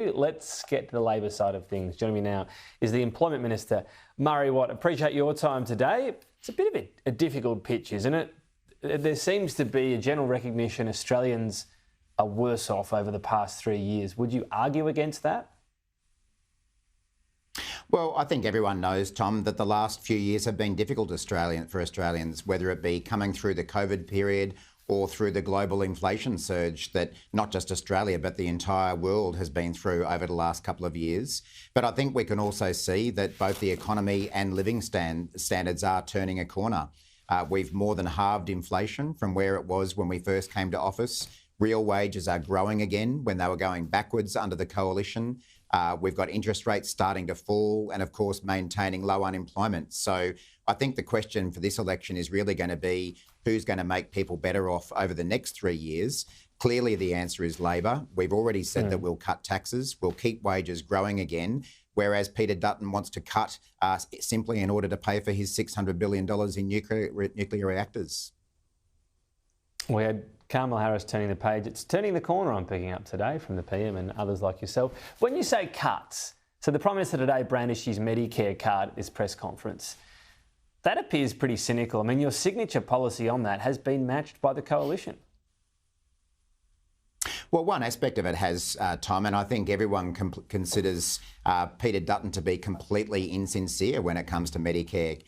Let's get to the Labor side of things. Joining me now is the Employment Minister, Murray Watt. Appreciate your time today. It's a bit of a difficult pitch, isn't it? There seems to be a general recognition Australians are worse off over the past 3 years. Would you argue against that? Well, I think everyone knows, Tom, that the last few years have been difficult for Australians, whether it be coming through the COVID period or through the global inflation surge that not just Australia but the entire world has been through over the last couple of years. But I think we can also see that both the economy and living standards are turning a corner. We've more than halved inflation from where it was when we first came to office. Real wages are growing again when they were going backwards under the coalition. We've got interest rates starting to fall and, of course, maintaining low unemployment. So I think the question for this election is really going to be who's going to make people better off over the next 3 years. Clearly, the answer is Labor. We've already said that we'll cut taxes, we'll keep wages growing again, whereas Peter Dutton wants to cut simply in order to pay for his $600 billion in nuclear reactors. We had Kamala Harris turning the page. It's turning the corner I'm picking up today from the PM and others like yourself. When you say cuts, so the Prime Minister today brandished his Medicare card at this press conference. That appears pretty cynical. I mean, your signature policy on that has been matched by the coalition. Well, one aspect of it has, Tom, and I think everyone considers Peter Dutton to be completely insincere when it comes to Medicare.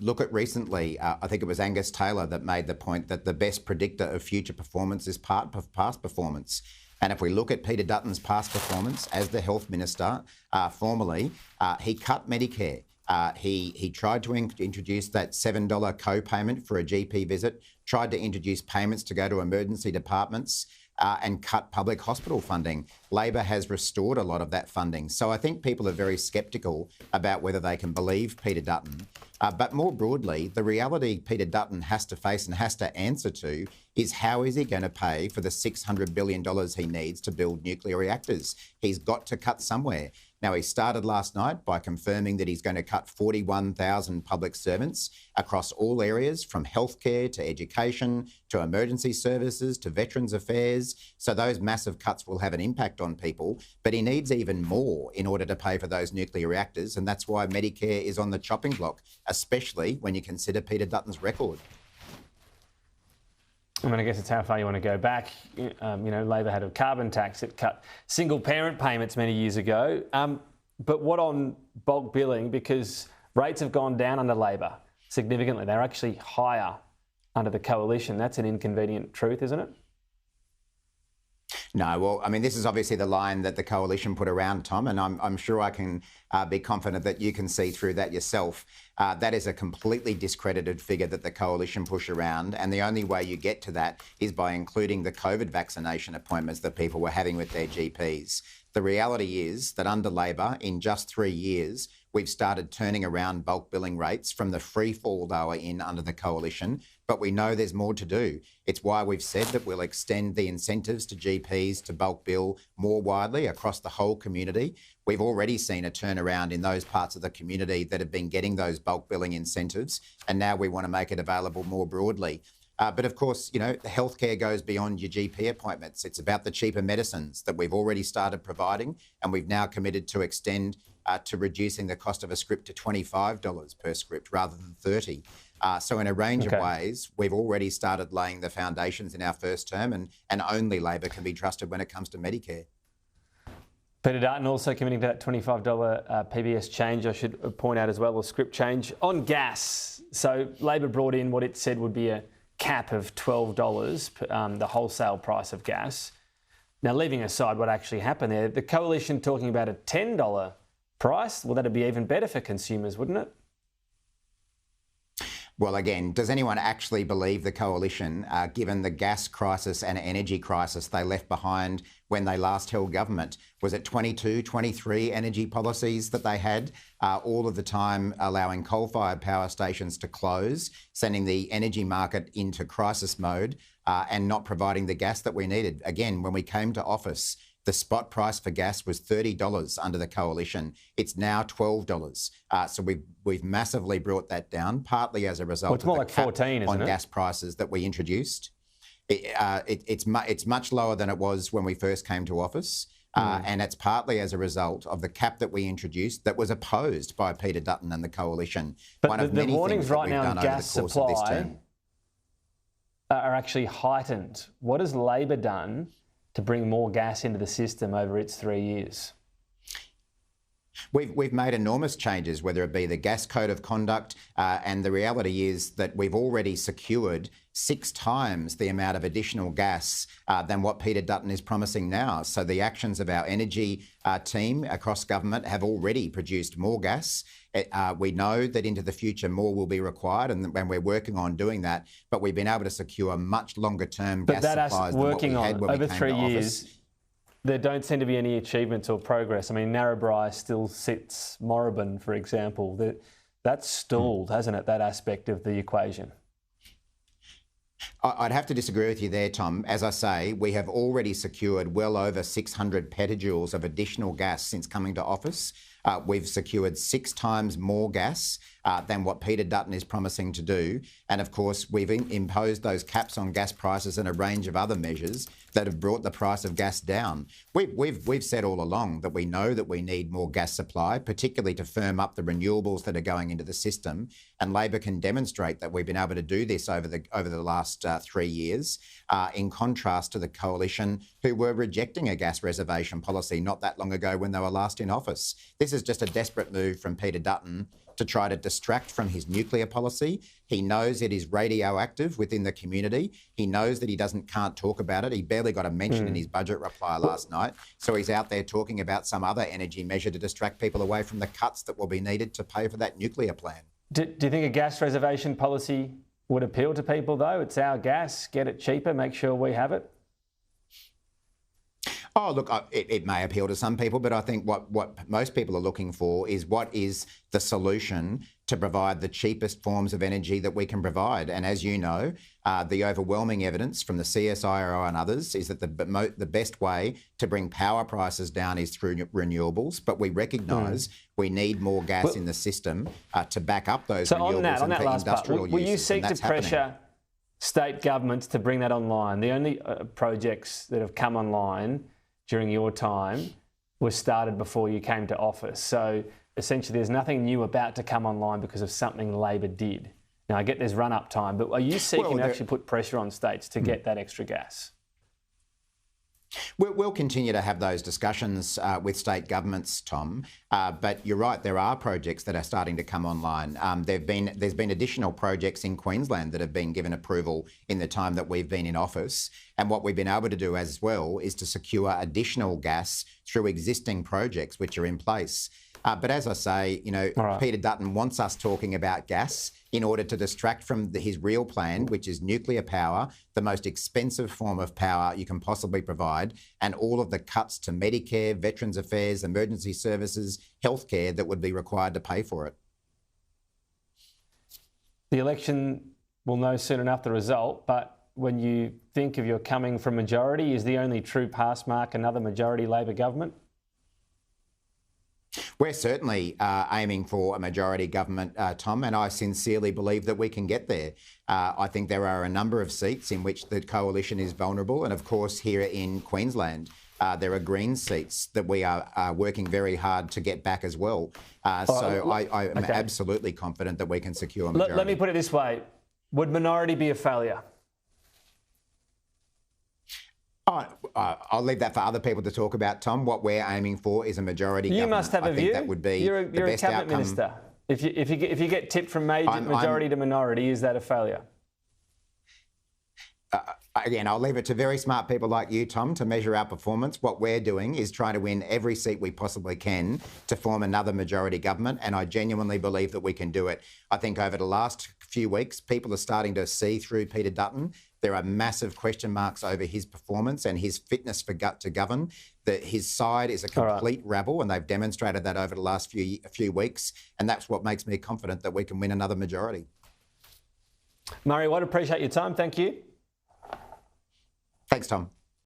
Look at recently, I think it was Angus Taylor that made the point that the best predictor of future performance is past performance. And if we look at Peter Dutton's past performance as the Health Minister, formerly, he cut Medicare. He tried to introduce that $7 co-payment for a GP visit, tried to introduce payments to go to emergency departments, and cut public hospital funding. Labor has restored a lot of that funding. So I think people are very sceptical about whether they can believe Peter Dutton. But more broadly, the reality Peter Dutton has to face and has to answer to is how is he going to pay for the $600 billion he needs to build nuclear reactors? He's got to cut somewhere. Now, he started last night by confirming that he's going to cut 41,000 public servants across all areas, from healthcare to education to emergency services to Veterans Affairs. So those massive cuts will have an impact on people. But he needs even more in order to pay for those nuclear reactors. And that's why Medicare is on the chopping block, especially when you consider Peter Dutton's record. I mean, I guess it's how far you want to go back. Labor had a carbon tax. It cut single-parent payments many years ago. But what on bulk billing? Because rates have gone down under Labor significantly. They're actually higher under the coalition. That's an inconvenient truth, isn't it? No, well, I mean, this is obviously the line that the coalition put around, Tom, and I'm sure I can be confident that you can see through that yourself. That is a completely discredited figure that the coalition push around, and the only way you get to that is by including the COVID vaccination appointments that people were having with their GPs. The reality is that under Labor, in just 3 years, we've started turning around bulk billing rates from the free fall they were in under the coalition, but we know there's more to do. It's why we've said that we'll extend the incentives to GPs to bulk bill more widely across the whole community. We've already seen a turnaround in those parts of the community that have been getting those bulk billing incentives, and now we want to make it available more broadly. But of course, healthcare goes beyond your GP appointments. It's about the cheaper medicines that we've already started providing, and we've now committed to extend to reducing the cost of a script to $25 per script rather than $30. So in a range of ways, we've already started laying the foundations in our first term, and only Labor can be trusted when it comes to Medicare. Peter Dutton also committing to that $25 PBS change, I should point out as well, or script change. On gas, so Labor brought in what it said would be a cap of $12, the wholesale price of gas. Now, leaving aside what actually happened there, the coalition talking about a $10 price, well, that'd be even better for consumers, wouldn't it? Well, again, does anyone actually believe the coalition, given the gas crisis and energy crisis they left behind when they last held government? Was it 22, 23 energy policies that they had, all of the time allowing coal-fired power stations to close, sending the energy market into crisis mode, and not providing the gas that we needed? Again, when we came to office, the spot price for gas was $30 under the coalition. It's now $12. So we've massively brought that down, partly as a result it's more of like 14, on isn't it? Gas prices that we introduced. It's much lower than it was when we first came to office. And it's partly as a result of the cap that we introduced that was opposed by Peter Dutton and the coalition. But the warnings right now on gas supply are actually heightened. What has Labor done to bring more gas into the system over its 3 years? We've made enormous changes, whether it be the gas code of conduct, and the reality is that we've already secured 6 times the amount of additional gas than what Peter Dutton is promising now. So the actions of our energy team across government have already produced more gas. We know that into the future more will be required, and we're working on doing that. But we've been able to secure much longer term gas supplies than what we had when we came to office. Over 3 years. There don't seem to be any achievements or progress. I mean, Narrabri still sits moribund, for example. That's stalled, hasn't it, that aspect of the equation? I'd have to disagree with you there, Tom. As I say, we have already secured well over 600 petajoules of additional gas since coming to office. We've secured 6 times more gas than what Peter Dutton is promising to do. And of course, we've imposed those caps on gas prices and a range of other measures that have brought the price of gas down. We've said all along that we know that we need more gas supply, particularly to firm up the renewables that are going into the system. And Labor can demonstrate that we've been able to do this over the last 3 years, in contrast to the coalition who were rejecting a gas reservation policy not that long ago when they were last in office. This is just a desperate move from Peter Dutton to try to distract from his nuclear policy. He knows it is radioactive within the community. He knows that he can't talk about it. He barely got a mention in his budget reply last night. So he's out there talking about some other energy measure to distract people away from the cuts that will be needed to pay for that nuclear plan. Do you think a gas reservation policy would appeal to people, though? It's our gas, get it cheaper, make sure we have it. Oh, look, it may appeal to some people, but I think what most people are looking for is what is the solution to provide the cheapest forms of energy that we can provide. And as you know, the overwhelming evidence from the CSIRO and others is that the best way to bring power prices down is through renewables. But we recognise we need more gas in the system to back up those renewables and for industrial uses. Will you seek to pressure state governments to bring that online? The only projects that have come online during your time were started before you came to office. So essentially there's nothing new about to come online because of something Labor did. Now, I get there's run-up time, but are you seeking to actually put pressure on states to get that extra gas? We'll continue to have those discussions with state governments, Tom. But you're right, there are projects that are starting to come online. There's been additional projects in Queensland that have been given approval in the time that we've been in office. And what we've been able to do as well is to secure additional gas through existing projects which are in place. But as I say, Peter Dutton wants us talking about gas in order to distract from his real plan, which is nuclear power, the most expensive form of power you can possibly provide, and all of the cuts to Medicare, Veterans Affairs, emergency services, healthcare that would be required to pay for it. The election will know soon enough the result, but when you think of your coming from majority, is the only true pass mark another majority Labor government? We're certainly aiming for a majority government, Tom, and I sincerely believe that we can get there. I think there are a number of seats in which the coalition is vulnerable, and of course here in Queensland there are Green seats that we are working very hard to get back as well. I am absolutely confident that we can secure a majority. Let me put it this way. Would minority be a failure? I'll leave that for other people to talk about, Tom. What we're aiming for is a majority government. You must have a view. That would be you're the best a cabinet outcome. minister. If you get tipped from majority to minority, is that a failure? Again, I'll leave it to very smart people like you, Tom, to measure our performance. What we're doing is trying to win every seat we possibly can to form another majority government, and I genuinely believe that we can do it. I think over the last few weeks, people are starting to see through Peter Dutton. There are massive question marks over his performance and his fitness to govern. His side is a complete rabble, and they've demonstrated that over the last few weeks, and that's what makes me confident that we can win another majority. Murray Watt, appreciate your time. Thank you. Thanks, Tom.